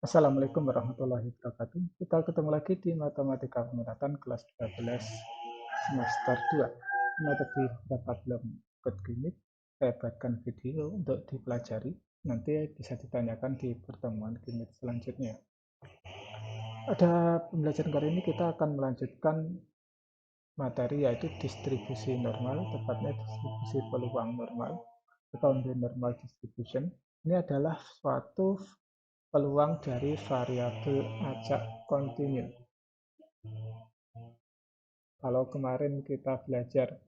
Assalamualaikum warahmatullahi wabarakatuh. Kita ketemu lagi di Matematika Pemuratan kelas 12 semester 2. Nah, tadi dapat belum ikut klinik, saya buatkan video untuk dipelajari. Nanti bisa ditanyakan di pertemuan klinik selanjutnya. Pada pembelajaran kali ini kita akan melanjutkan materi yaitu distribusi normal, tepatnya distribusi peluang normal atau normal distribution. Ini adalah suatu peluang dari variabel acak kontinu. Kalau kemarin kita belajar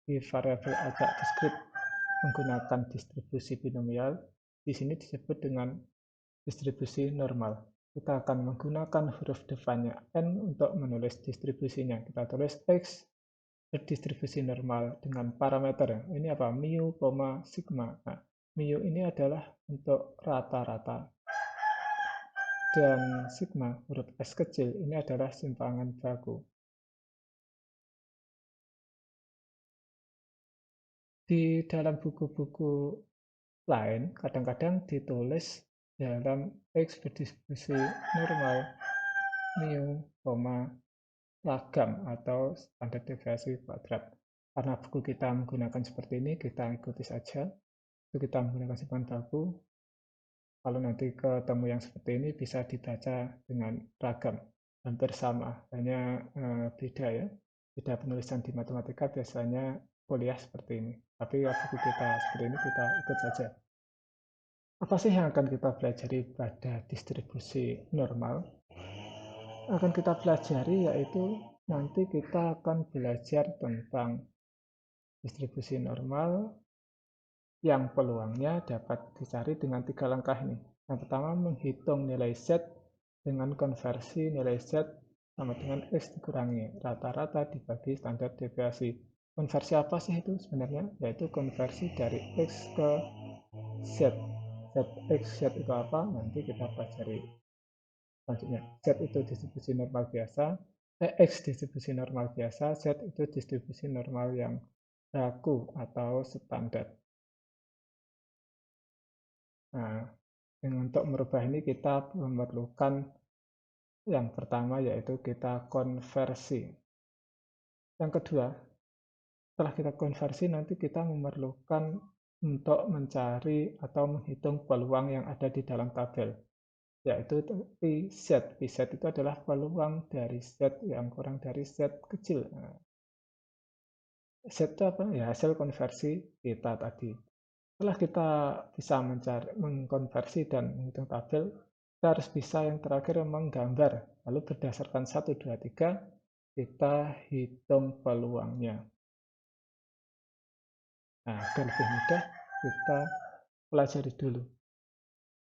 di variabel acak diskrit menggunakan distribusi binomial, di sini disebut dengan distribusi normal. Kita akan menggunakan huruf depannya n untuk menulis distribusinya. Kita tulis x berdistribusi normal dengan parameter. Ini apa? Mu, sigma. Nah, mu ini adalah untuk rata-rata. Dan sigma, huruf S kecil, ini adalah simpangan baku. Di dalam buku-buku lain, kadang-kadang ditulis dalam X berdistribusi normal, mu, lagam atau standar deviasi kuadrat. Karena buku kita menggunakan seperti ini, kita ikuti saja. Itu kita menggunakan simpangan baku. Kalau nanti ketemu yang seperti ini bisa dibaca dengan ragam, hampir sama, hanya beda ya. Beda penulisan di matematika biasanya kuliah seperti ini. Tapi buku kita seperti ini kita ikut saja. Apa sih yang akan kita pelajari pada distribusi normal? Akan kita pelajari yaitu nanti kita akan belajar tentang distribusi normal yang peluangnya dapat dicari dengan 3 langkah ini. Yang pertama, menghitung nilai Z dengan konversi nilai Z sama dengan X dikurangi rata-rata dibagi standar deviasi. Konversi apa sih itu sebenarnya? Yaitu konversi dari X ke Z. X, Z itu apa? Nanti kita pelajari selanjutnya. Z itu distribusi normal biasa, X distribusi normal biasa, Z itu distribusi normal yang baku atau standar. Nah, untuk merubah ini kita memerlukan yang pertama yaitu kita konversi. Yang kedua, setelah kita konversi nanti kita memerlukan untuk mencari atau menghitung peluang yang ada di dalam tabel, yaitu PZ. PZ itu adalah peluang dari Z yang kurang dari Z kecil. Nah, Z itu apa? Ya, hasil konversi kita tadi. Setelah kita bisa mengkonversi dan menghitung tabel, kita harus bisa yang terakhir menggambar. Lalu berdasarkan 1, 2, 3, kita hitung peluangnya. Nah, agar lebih mudah, kita pelajari dulu.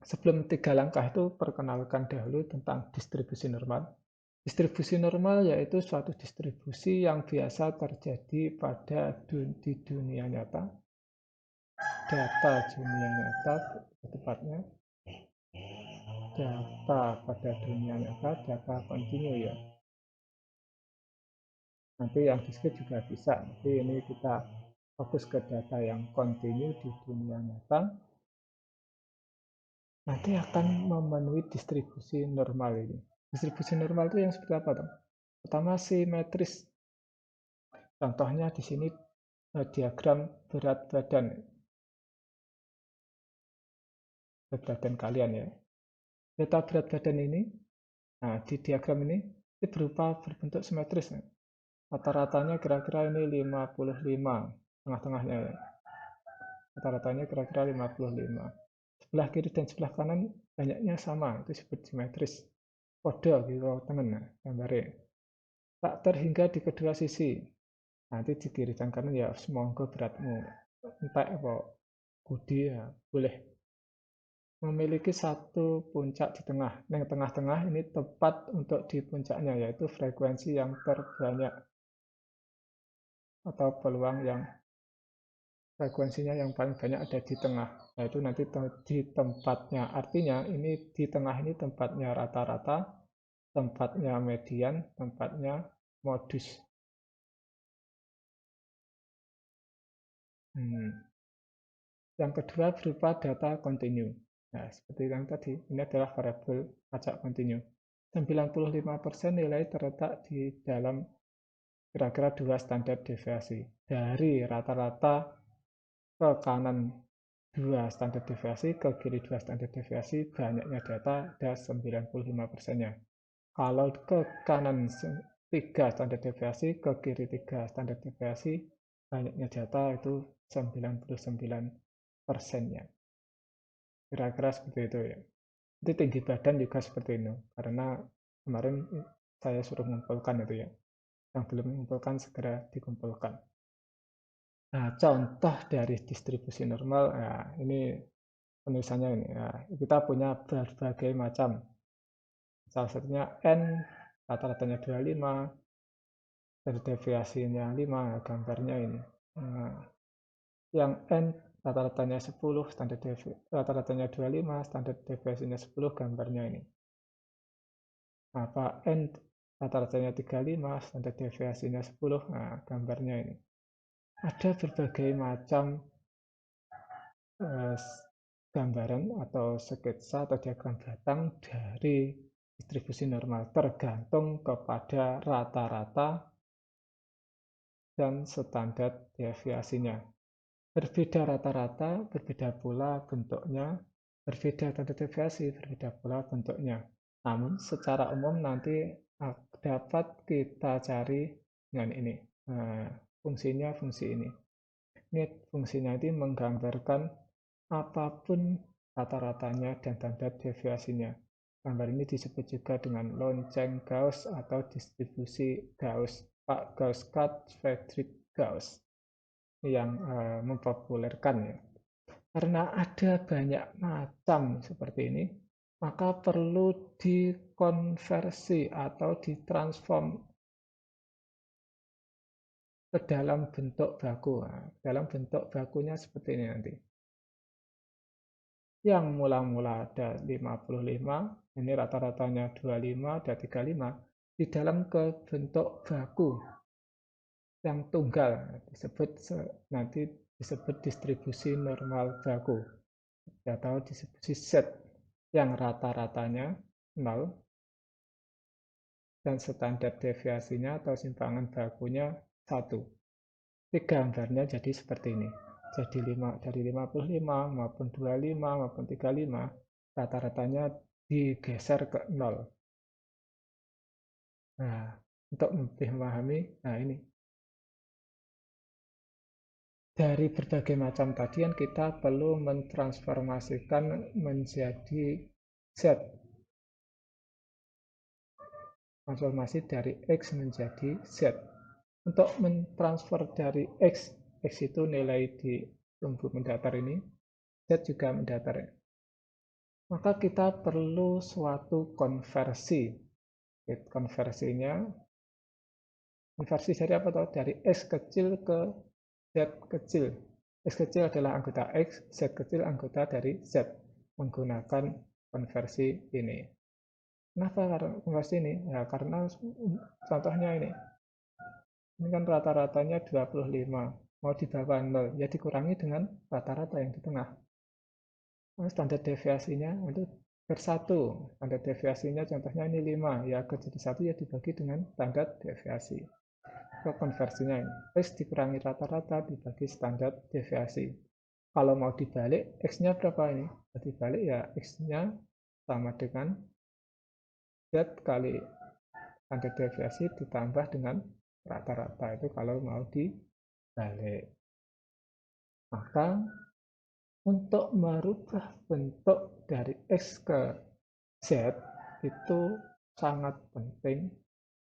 Sebelum 3 langkah itu, perkenalkan dahulu tentang distribusi normal. Distribusi normal yaitu suatu distribusi yang biasa terjadi di dunia nyata. Data dunia nyata, tepatnya. Data pada dunia nyata, data kontinu ya. Nanti yang diskrit juga bisa. Tapi ini kita fokus ke data yang kontinu di dunia nyata. Nanti akan memenuhi distribusi normal ini. Distribusi normal itu yang seperti apa, Tom? Pertama simetris. Contohnya di sini diagram berat badan kalian ya. Data berat badan ini, nah di diagram ini berupa berbentuk simetris. Rata-ratanya kira-kira ini 55, tengah-tengahnya ya. Rata-ratanya kira-kira 55. Sebelah kiri dan sebelah kanan banyaknya sama, itu disebut simetris. Kode gitu teman gambarnya. Tak terhingga di kedua sisi. Nanti di kiri dan kanan ya semonggo beratmu. Entah apa budi ya boleh. Memiliki satu puncak di tengah. Yang tengah-tengah ini tepat untuk di puncaknya yaitu frekuensi yang terbanyak atau peluang yang frekuensinya yang paling banyak ada di tengah. Nah, itu nanti di tempatnya. Artinya ini di tengah ini tempatnya rata-rata, tempatnya median, tempatnya modus. Yang kedua berupa data kontinu. Nah, seperti yang tadi, ini adalah variabel acak kontinu. 95% nilai terletak di dalam kira-kira dua standar deviasi. Dari rata-rata ke kanan dua standar deviasi, ke kiri dua standar deviasi, banyaknya data ada 95%-nya. Kalau ke kanan 3 standar deviasi, ke kiri 3 standar deviasi, banyaknya data itu 99%-nya. Kira-kira seperti itu ya. Itu tinggi badan juga seperti itu. Karena kemarin saya suruh mengumpulkan itu ya. Yang belum mengumpulkan segera dikumpulkan. Nah, contoh dari distribusi normal, nah, ini penulisannya ini. Nah, kita punya berbagai macam. Salah satunya N, rata-ratanya 25, dari deviasinya 5, gambarnya ini. Nah, yang N rata-ratanya 10, rata-ratanya 25, standar deviasinya 10, gambarnya ini. Apa N rata-ratanya 35, standar deviasinya 10, nah gambarnya ini. Ada berbagai macam eh, gambaran atau sketsa atau diagram batang dari distribusi normal tergantung kepada rata-rata dan standar deviasinya. Berbeda rata-rata, berbeda pula bentuknya, berbeda standar deviasi, berbeda pula bentuknya. Namun secara umum nanti dapat kita cari dengan ini. Nah, fungsinya fungsi ini. Ini fungsinya ini menggambarkan apapun rata-ratanya dan standar deviasinya. Gambar ini disebut juga dengan lonceng Gauss atau distribusi Gauss, Pak Gauss-Cut, Friedrich Gauss yang mempopulerkan ya. Karena ada banyak macam seperti ini, maka perlu dikonversi atau ditransform ke dalam bentuk baku. Nah, dalam bentuk bakunya seperti ini nanti. Yang mula-mula ada 55, ini rata-ratanya 25, ada 35, di dalam ke bentuk baku yang tunggal, disebut nanti disebut distribusi normal baku atau distribusi Z yang rata-ratanya 0 dan standar deviasinya atau simpangan bakunya 1. Gambarnya jadi seperti ini. Jadi dari 55 maupun 25 maupun 35 rata-ratanya digeser ke 0. Nah, untuk lebih memahami, nah ini. Dari berbagai macam tadian kita perlu mentransformasikan menjadi Z. Transformasi dari X menjadi Z. Untuk mentransfer dari X, X itu nilai di sumbu mendatar ini, Z juga mendatar. Maka kita perlu suatu konversi. Konversi dari apa? Dari X kecil ke Z kecil. X kecil adalah anggota X, Z kecil anggota dari Z. Menggunakan konversi ini. Kenapa konversi ini? Ya, karena contohnya ini. Ini kan rata-ratanya 25. Mau di bawah 0, ya dikurangi dengan rata-rata yang di tengah. Standar deviasinya itu bersatu. Standar deviasinya contohnya ini 5. Ya jadi 1 ya dibagi dengan standar deviasi. Ke konversinya ini. X dikurangi rata-rata dibagi standar deviasi. Kalau mau dibalik, X-nya berapa ini? Dibalik ya X-nya sama dengan Z kali standar deviasi ditambah dengan rata-rata. Itu kalau mau dibalik. Maka untuk merubah bentuk dari X ke Z itu sangat penting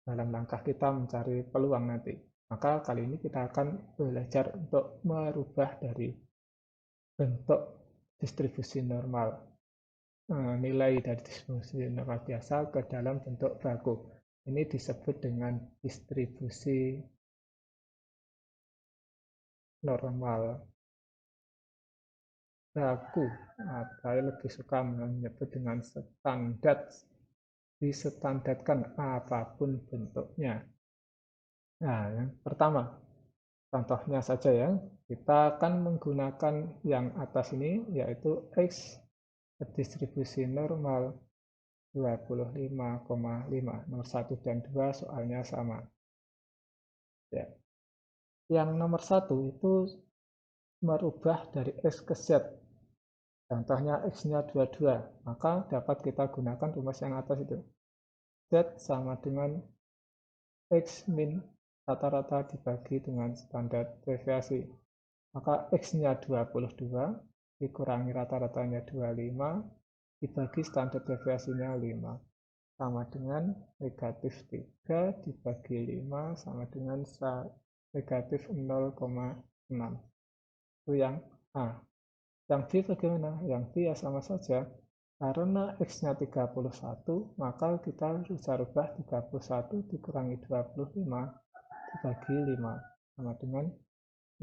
dalam langkah kita mencari peluang nanti. Maka kali ini kita akan belajar untuk merubah dari bentuk distribusi normal, nilai dari distribusi normal biasa ke dalam bentuk baku. Ini disebut dengan distribusi normal baku. Saya lebih suka menyebut dengan standar. Distandarkan apapun bentuknya. Nah, yang pertama, contohnya saja ya, kita akan menggunakan yang atas ini, yaitu X berdistribusi normal 25,5. Nomor 1 dan 2 soalnya sama. Ya. Yang nomor 1 itu merubah dari X ke Z. Contohnya X-nya 22, maka dapat kita gunakan rumus yang atas itu. Z sama dengan X min rata-rata dibagi dengan standar deviasi. Maka X-nya 22 dikurangi rata-ratanya 25 dibagi standar deviasinya 5 sama dengan negatif 3 dibagi 5 sama dengan negatif 0,6. Itu yang A. Yang B bagaimana? Yang B ya sama saja. Karena X-nya 31, maka kita bisa rubah 31 dikurangi 25 dibagi 5 sama dengan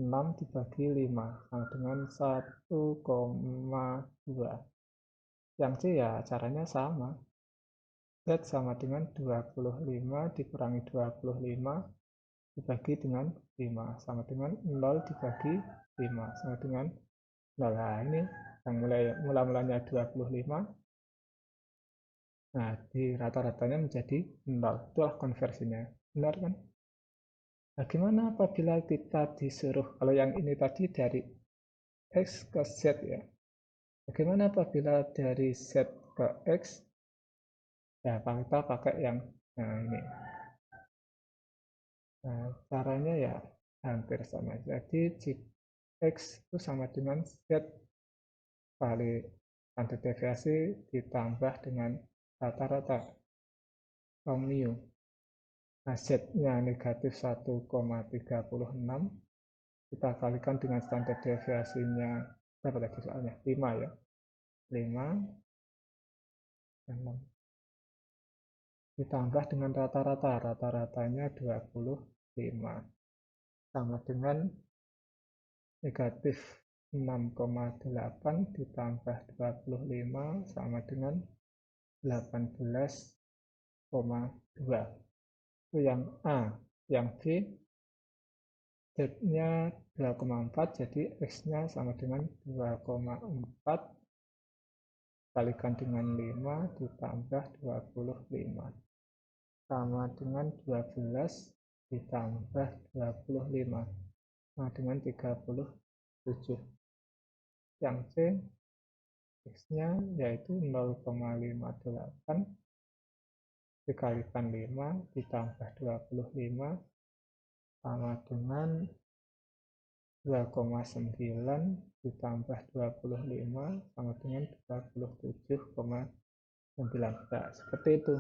6 dibagi 5 sama dengan 1,2. Yang C ya caranya sama. Z sama dengan 25 dikurangi 25 dibagi dengan 5 sama dengan 0 dibagi 5 sama dengan 0. Nah, ini yang mula-mulanya 25. Nah, di rata-ratanya menjadi 0. Itulah konversinya. Benar kan? Nah, gimana apabila kita disuruh, kalau yang ini tadi dari X ke Z ya. Bagaimana apabila dari Z ke X? Ya, kita pakai yang ini. Nah, caranya ya hampir sama. Jadi, X itu sama dengan Z kali standar deviasi ditambah dengan rata-rata mu. Nah, Z-nya negatif 1,36 kita kalikan dengan standar deviasinya berapa tadi soalnya? 5 ya. 5 dan 6. Ditambah dengan rata-rata. Rata-ratanya 25 sama dengan negatif 6,8 ditambah 25 sama dengan 18,2. Itu yang A. Yang B, Z-nya 2,4, jadi X-nya sama dengan 2,4 kalikan dengan 5 ditambah 25 sama dengan 12 ditambah 25 sama dengan 37. Yang C, X-nya yaitu 0,58 dikalikan 5 ditambah 25 sama dengan 2,9 ditambah 25 sama dengan 27,19. Seperti itu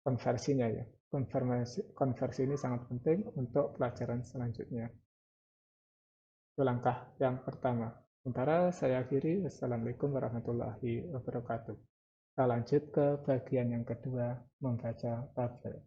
konversinya ya. Konversi ini sangat penting untuk pelajaran selanjutnya. Itu langkah yang pertama. Sementara saya akhiri. Wassalamualaikum warahmatullahi wabarakatuh. Kita lanjut ke bagian yang kedua, membaca tabel.